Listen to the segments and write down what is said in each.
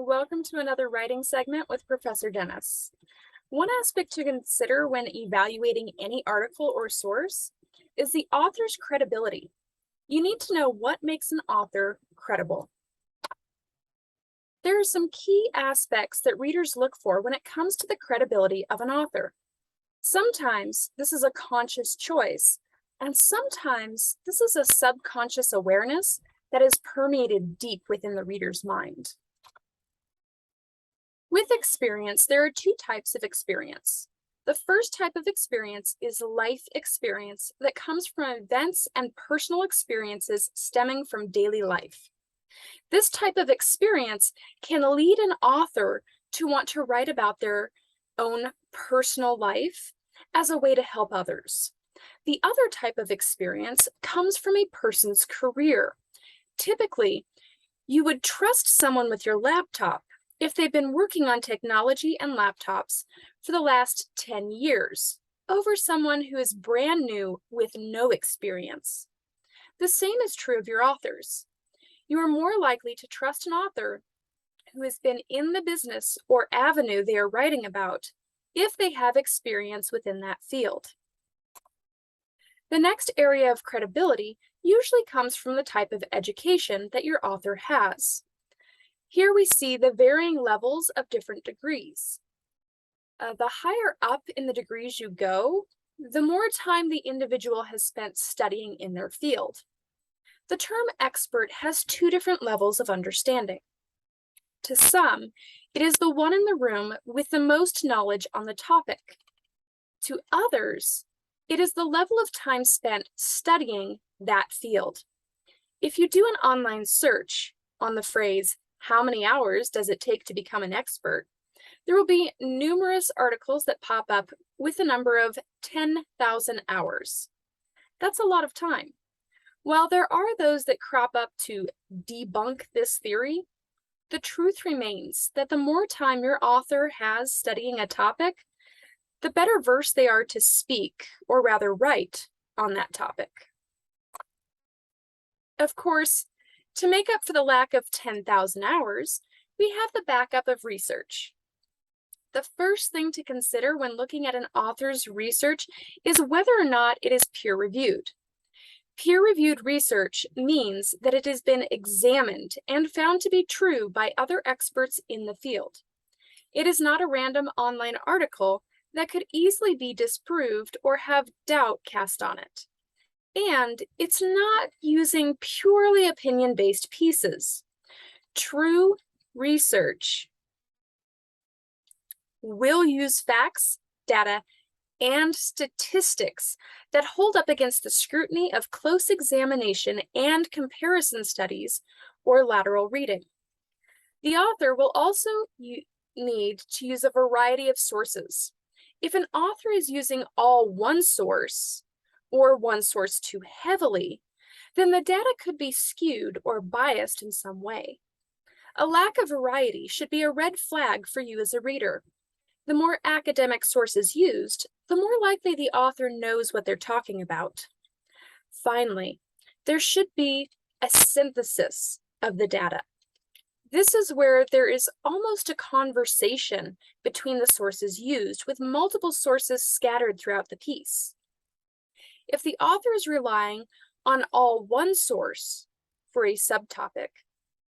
Welcome to another writing segment with Professor Dennis. One aspect to consider when evaluating any article or source is the author's credibility. You need to know what makes an author credible. There are some key aspects that readers look for when it comes to the credibility of an author. Sometimes this is a conscious choice, and sometimes this is a subconscious awareness that is permeated deep within the reader's mind. With experience, there are two types of experience. The first type of experience is life experience that comes from events and personal experiences stemming from daily life. This type of experience can lead an author to want to write about their own personal life as a way to help others. The other type of experience comes from a person's career. Typically, you would trust someone with your laptop if they've been working on technology and laptops for the last 10 years over someone who is brand new with no experience. The same is true of your authors. You are more likely to trust an author who has been in the business or avenue they are writing about if they have experience within that field. The next area of credibility usually comes from the type of education that your author has. Here we see the varying levels of different degrees. The higher up in the degrees you go, the more time the individual has spent studying in their field. The term expert has two different levels of understanding. To some, it is the one in the room with the most knowledge on the topic. To others, it is the level of time spent studying that field. If you do an online search on the phrase, "How many hours does it take to become an expert?" there will be numerous articles that pop up with a number of 10,000 hours. That's a lot of time. While there are those that crop up to debunk this theory, the truth remains that the more time your author has studying a topic, the better versed they are to speak, or rather write, on that topic. Of course, to make up for the lack of 10,000 hours, we have the backup of research. The first thing to consider when looking at an author's research is whether or not it is peer-reviewed. Peer-reviewed research means that it has been examined and found to be true by other experts in the field. It is not a random online article that could easily be disproved or have doubt cast on it. And it's not using purely opinion-based pieces. True research will use facts, data, and statistics that hold up against the scrutiny of close examination and comparison studies or lateral reading. The author will also need to use a variety of sources. If an author is using all one source, or one source too heavily, then the data could be skewed or biased in some way. A lack of variety should be a red flag for you as a reader. The more academic sources used, the more likely the author knows what they're talking about. Finally, there should be a synthesis of the data. This is where there is almost a conversation between the sources used, with multiple sources scattered throughout the piece. If the author is relying on all one source for a subtopic,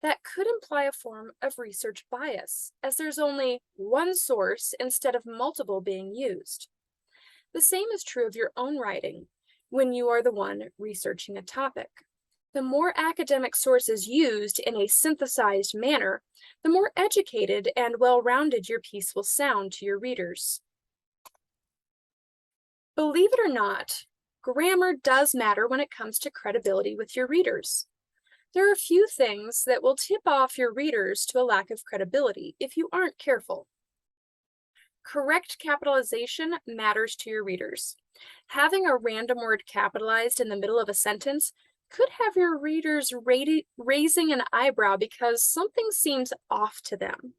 that could imply a form of research bias, as there's only one source instead of multiple being used. The same is true of your own writing when you are the one researching a topic. The more academic sources used in a synthesized manner, the more educated and well-rounded your piece will sound to your readers. Believe it or not, grammar does matter when it comes to credibility with your readers. There are a few things that will tip off your readers to a lack of credibility if you aren't careful. Correct capitalization matters to your readers. Having a random word capitalized in the middle of a sentence could have your readers raising an eyebrow because something seems off to them.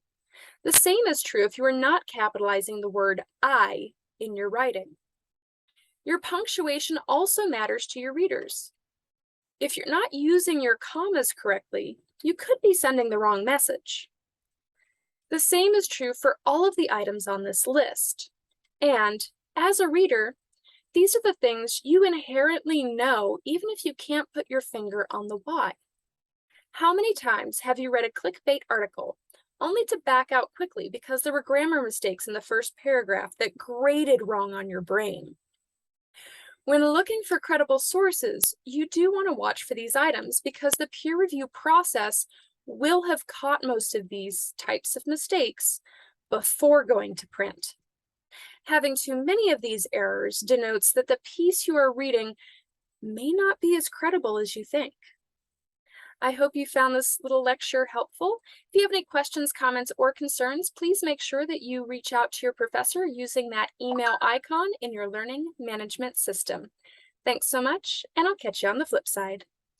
The same is true if you are not capitalizing the word I in your writing. Your punctuation also matters to your readers. If you're not using your commas correctly, you could be sending the wrong message. The same is true for all of the items on this list. And as a reader, these are the things you inherently know, even if you can't put your finger on the why. How many times have you read a clickbait article only to back out quickly because there were grammar mistakes in the first paragraph that graded wrong on your brain? When looking for credible sources, you do want to watch for these items because the peer review process will have caught most of these types of mistakes before going to print. Having too many of these errors denotes that the piece you are reading may not be as credible as you think. I hope you found this little lecture helpful. If you have any questions, comments, or concerns, please make sure that you reach out to your professor using that email icon in your learning management system. Thanks so much, and I'll catch you on the flip side.